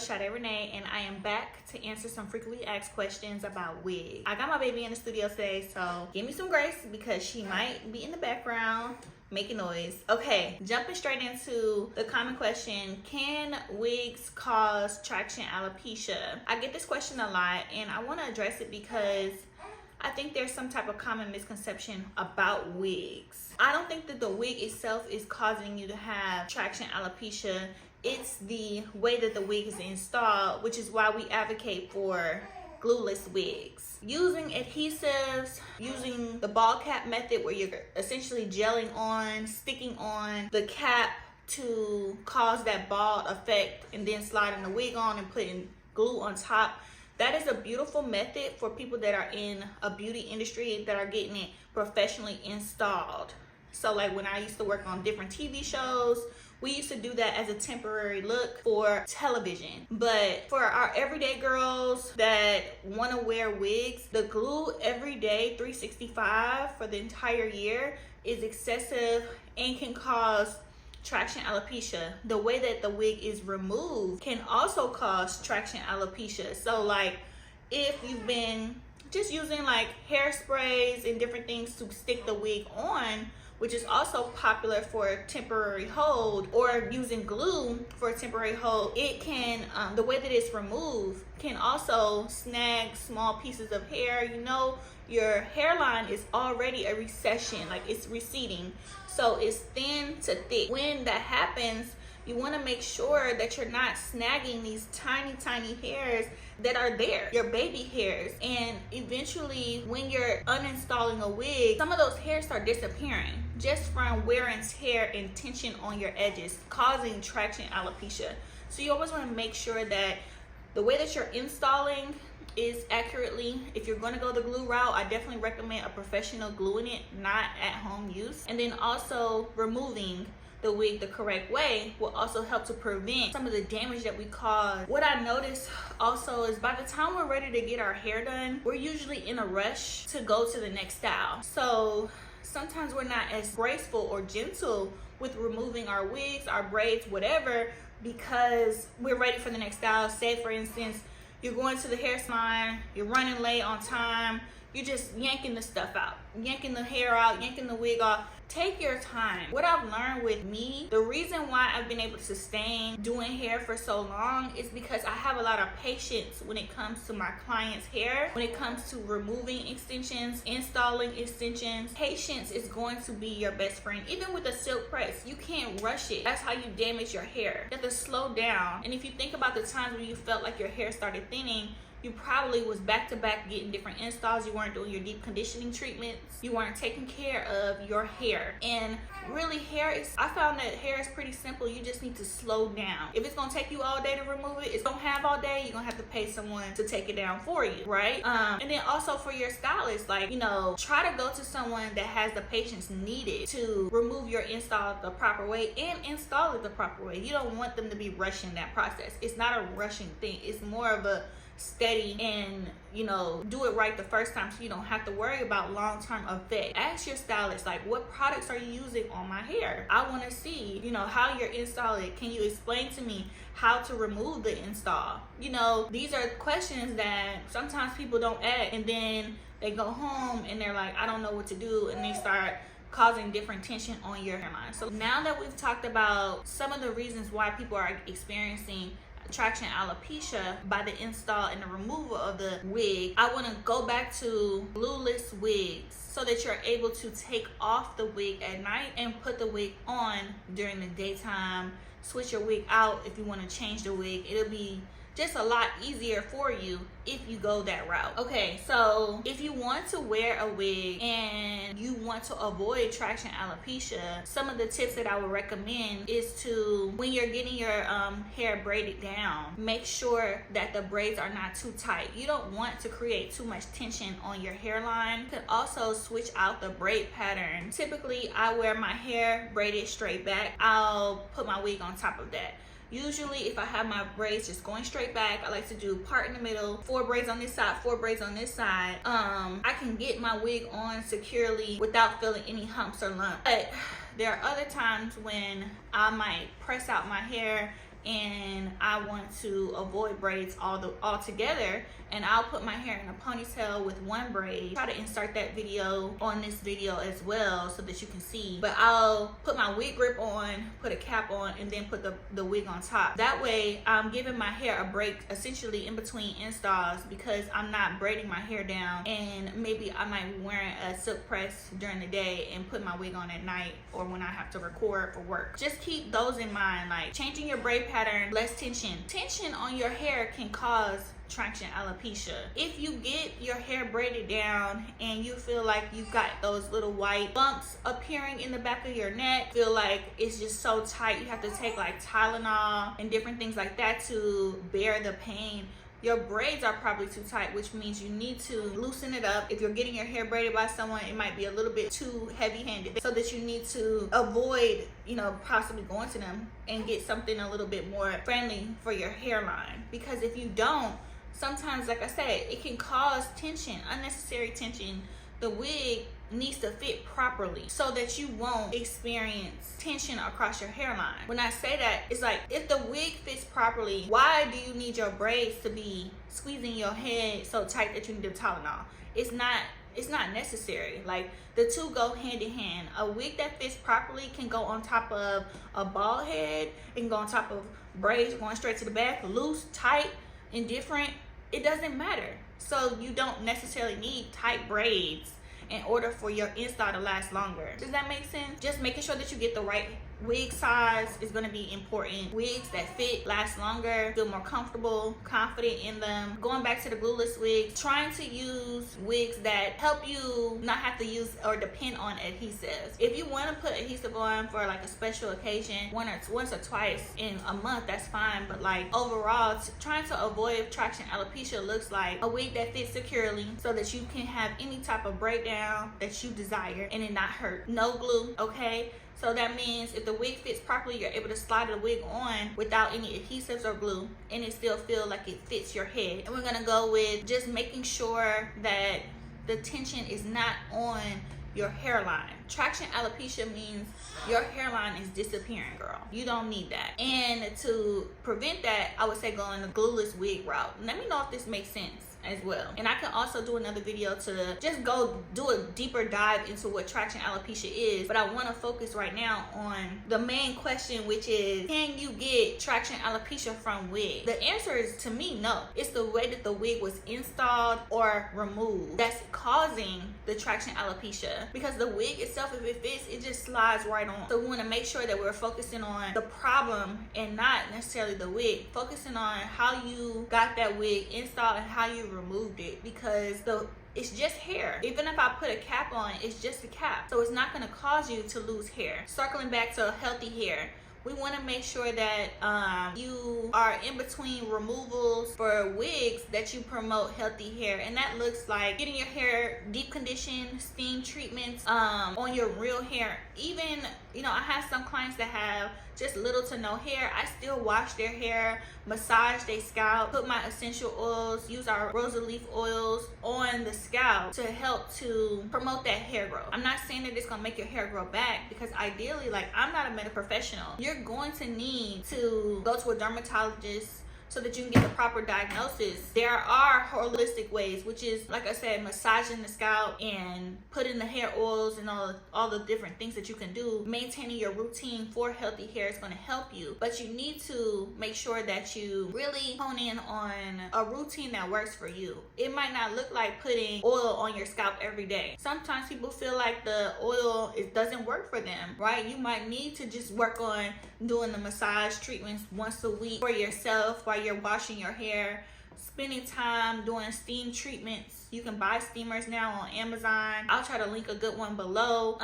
Shadae Renee, and I am back to answer some frequently asked questions about wigs. I got my baby in the studio today, so give me some grace because she might be in the background making noise. Okay, jumping straight into the common question, can wigs cause traction alopecia? I get this question a lot, and I want to address it because I think there's some type of common misconception about wigs. I don't think that the wig itself is causing you to have traction alopecia. It's the way that the wig is installed, which is why we advocate for glueless wigs. Using adhesives, using the ball cap method where you're essentially gelling on, sticking on the cap to cause that bald effect and then sliding the wig on and putting glue on top. That is a beautiful method for people that are in a beauty industry that are getting it professionally installed. So like when I used to work on different TV shows, we used to do that as a temporary look for television. But for our everyday girls that want to wear wigs, the glue every day, 365 for the entire year, is excessive and can cause traction alopecia. The way that the wig is removed can also cause traction alopecia. So like if you've been just using like hairsprays and different things to stick the wig on, which is also popular for a temporary hold, or using glue for a temporary hold, it can, the way that it's removed can also snag small pieces of hair. You know, your hairline is already a recession, like it's receding. So it's thin to thick. When that happens, you want to make sure that you're not snagging these tiny hairs that are there, your baby hairs. And eventually when you're uninstalling a wig, some of those hairs start disappearing just from wear and tear and tension on your edges, causing traction alopecia. So you always want to make sure that the way that you're installing is accurately. If you're going to go the glue route, I definitely recommend a professional gluing it, not at home use. And then also removing the wig the correct way will also help to prevent some of the damage that we cause. What I noticed also is by the time we're ready to get our hair done, we're usually in a rush to go to the next style. So sometimes we're not as graceful or gentle with removing our wigs, our braids, whatever, because we're ready for the next style. Say for instance, you're going to the hair salon, you're running late on time, you're just yanking the stuff out, yanking the hair out, yanking the wig off. Take your time. What I've learned with me, the reason why I've been able to sustain doing hair for so long is because I have a lot of patience when it comes to my clients' hair. When it comes to removing extensions, installing extensions, patience is going to be your best friend. Even with a silk press, you can't rush it. That's how you damage your hair. You have to slow down. And if you think about the times when you felt like your hair started thinning, you probably was back to back getting different installs. You weren't doing your deep conditioning treatments. You weren't taking care of your hair. And really I found that hair is pretty simple. You just need to slow down. If it's gonna take you all day to remove it, it's gonna have all day, you're gonna have to pay someone to take it down for you, right? And then also for your stylist, like, you know, try to go to someone that has the patience needed to remove your install the proper way and install it the proper way. You don't want them to be rushing that process. It's not a rushing thing. It's more of a steady and, you know, do it right the first time so you don't have to worry about long-term effect. Ask your stylist, like, what products are you using on my hair? I want to see, you know, how you're installing. Can you explain to me how to remove the install? You know, these are questions that sometimes people don't ask, and then they go home and they're like, I don't know what to do, and they start causing different tension on your hairline. So now that we've talked about some of the reasons why people are experiencing traction alopecia by the install and the removal of the wig, I want to go back to glueless wigs so that you're able to take off the wig at night and put the wig on during the daytime. Switch your wig out if you want to change the wig. It'll be just a lot easier for you if you go that route. Okay, so if you want to wear a wig and you want to avoid traction alopecia, some of the tips that I would recommend is to, when you're getting your hair braided down, make sure that the braids are not too tight. You don't want to create too much tension on your hairline. You can also switch out the braid pattern. Typically, I wear my hair braided straight back. I'll put my wig on top of that. Usually if I have my braids just going straight back, I like to do part in the middle, 4 braids on this side, 4 braids on this side. I can get my wig on securely without feeling any humps or lumps. But there are other times when I might press out my hair and I want to avoid braids altogether, and I'll put my hair in a ponytail with one braid. Try to insert that video on this video as well so that you can see. But I'll put my wig grip on, put a cap on, and then put the wig on top. That way I'm giving my hair a break essentially in between installs, because I'm not braiding my hair down, and maybe I might be wearing a silk press during the day and put my wig on at night or when I have to record for work. Just keep those in mind, like changing your braid pattern, less tension. Tension on your hair can cause traction alopecia. If you get your hair braided down and you feel like you've got those little white bumps appearing in the back of your neck, feel like it's just so tight, you have to take like Tylenol and different things like that to bear the pain, your braids are probably too tight, which means you need to loosen it up. If you're getting your hair braided by someone, it might be a little bit too heavy-handed, so that you need to avoid, you know, possibly going to them and get something a little bit more friendly for your hairline. Because if you don't, sometimes, like I said, it can cause tension, unnecessary tension. The wig needs to fit properly so that you won't experience tension across your hairline. When I say that, it's like, if the wig fits properly, why do you need your braids to be squeezing your head so tight that you need a Tylenol? It's not necessary. Like, the two go hand in hand. A wig that fits properly can go on top of a bald head, it can go on top of braids going straight to the back, loose, tight, indifferent. It doesn't matter. So you don't necessarily need tight braids in order for your install to last longer. Does that make sense? Just making sure that you get the right wig size is going to be important. Wigs that fit, last longer, feel more comfortable, confident in them. Going back to the glueless wigs, trying to use wigs that help you not have to use or depend on adhesives. If you want to put adhesive on for like a special occasion, once or twice in a month, that's fine. But like overall, trying to avoid traction alopecia looks like a wig that fits securely so that you can have any type of breakdown that you desire and it not hurt. No glue, okay? So that means if the wig fits properly, you're able to slide the wig on without any adhesives or glue, and it still feel like it fits your head. And we're gonna go with just making sure that the tension is not on your hairline. Traction alopecia means your hairline is disappearing, girl. You don't need that. And to prevent that, I would say go on the glueless wig route. Let me know if this makes sense as well. And I can also do another video to just go do a deeper dive into what traction alopecia is, but I want to focus right now on the main question, which is, can you get traction alopecia from wig? The answer is, to me, no. It's the way that the wig was installed or removed that's causing the traction alopecia, because the wig itself, if it fits, it just slides right on. So we want to make sure that we're focusing on the problem and not necessarily the wig, focusing on how you got that wig installed and how you removed it, because it's just hair. Even if I put a cap on, it's just a cap, so it's not going to cause you to lose hair. Circling back to healthy hair, we want to make sure that you are in between removals for wigs that you promote healthy hair, and that looks like getting your hair deep conditioned, steam treatments on your real hair. Even, you know, I have some clients that have just little to no hair. I still wash their hair, massage their scalp, put my essential oils, use our rosy leaf oils on the scalp to help to promote that hair growth. I'm not saying that it's gonna make your hair grow back, because ideally, like, I'm not a medical professional. You're going to need to go to a dermatologist so that you can get the proper diagnosis. There are holistic ways, which is, like I said, massaging the scalp and putting the hair oils and all the different things that you can do. Maintaining your routine for healthy hair is going to help you, but you need to make sure that you really hone in on a routine that works for you. It might not look like putting oil on your scalp every day. Sometimes people feel like the oil, it doesn't work for them, right? You might need to just work on doing the massage treatments once a week for yourself while you're washing your hair, spending time doing steam treatments. You can buy steamers now on Amazon. I'll try to link a good one below.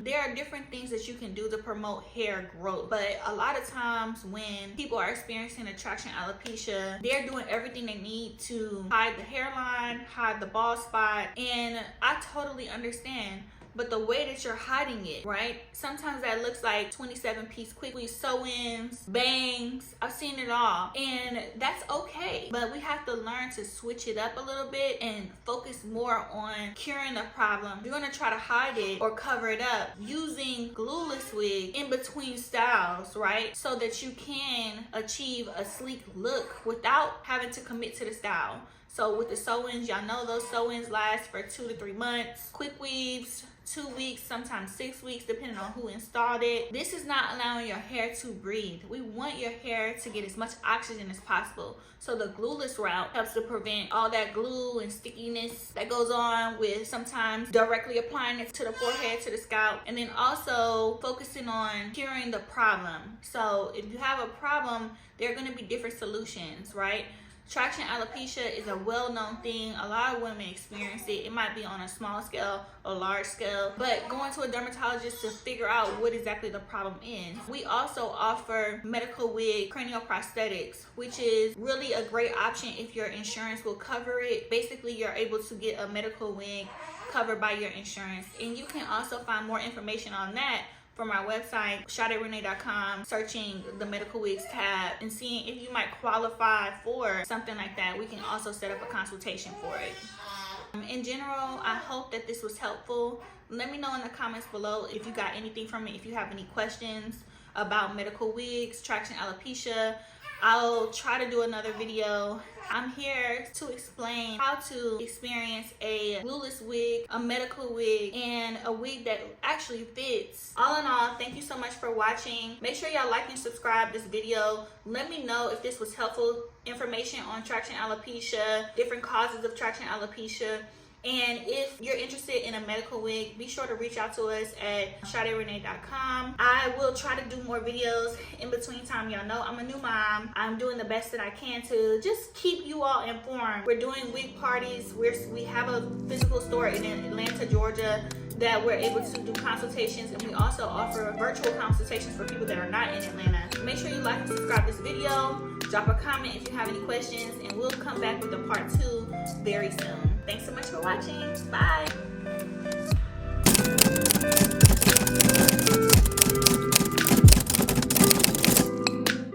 There are different things that you can do to promote hair growth, but a lot of times when people are experiencing traction alopecia, they're doing everything they need to hide the hairline, hide the bald spot, and I totally understand. but the way that you're hiding it, right? Sometimes that looks like 27-piece quickly sew-ins, bangs. I've seen it all, and that's okay. But we have to learn to switch it up a little bit and focus more on curing the problem. You're gonna try to hide it or cover it up using glueless wig in between styles, right? So that you can achieve a sleek look without having to commit to the style. So with the sew-ins, y'all know those sew-ins last for 2 to 3 months. Quick weaves, 2 weeks, sometimes 6 weeks, depending on who installed it. This is not allowing your hair to breathe. We want your hair to get as much oxygen as possible. So the glueless route helps to prevent all that glue and stickiness that goes on with sometimes directly applying it to the forehead, to the scalp, and then also focusing on curing the problem. So if you have a problem, there are going to be different solutions, right? Traction alopecia is a well-known thing. A lot of women experience it. It might be on a small scale or large scale, but going to a dermatologist to figure out what exactly the problem is. We also offer medical wig cranial prosthetics, which is really a great option if your insurance will cover it. Basically, you're able to get a medical wig covered by your insurance, and you can also find more information on that from our website, ShadeRenee.com, searching the medical wigs tab and seeing if you might qualify for something like that. We can also set up a consultation for it. In general, I hope that this was helpful. Let me know in the comments below if you got anything from it, if you have any questions about medical wigs, traction alopecia. I'll try to do another video. I'm here to explain how to experience a glueless wig, a medical wig, and a wig that actually fits. All in all, thank you so much for watching. Make sure y'all like and subscribe this video. Let me know if this was helpful information on traction alopecia, different causes of traction alopecia. And if you're interested in a medical wig, be sure to reach out to us at ShadeRenee.com. I will try to do more videos in between time. Y'all know I'm a new mom. I'm doing the best that I can to just keep you all informed. We're doing wig parties. We have a physical store in Atlanta, Georgia, that we're able to do consultations, and we also offer virtual consultations for people that are not in Atlanta. Make sure you like and subscribe this video. Drop a comment if you have any questions, and we'll come back with a part 2 very soon. Thanks so much for watching. Bye.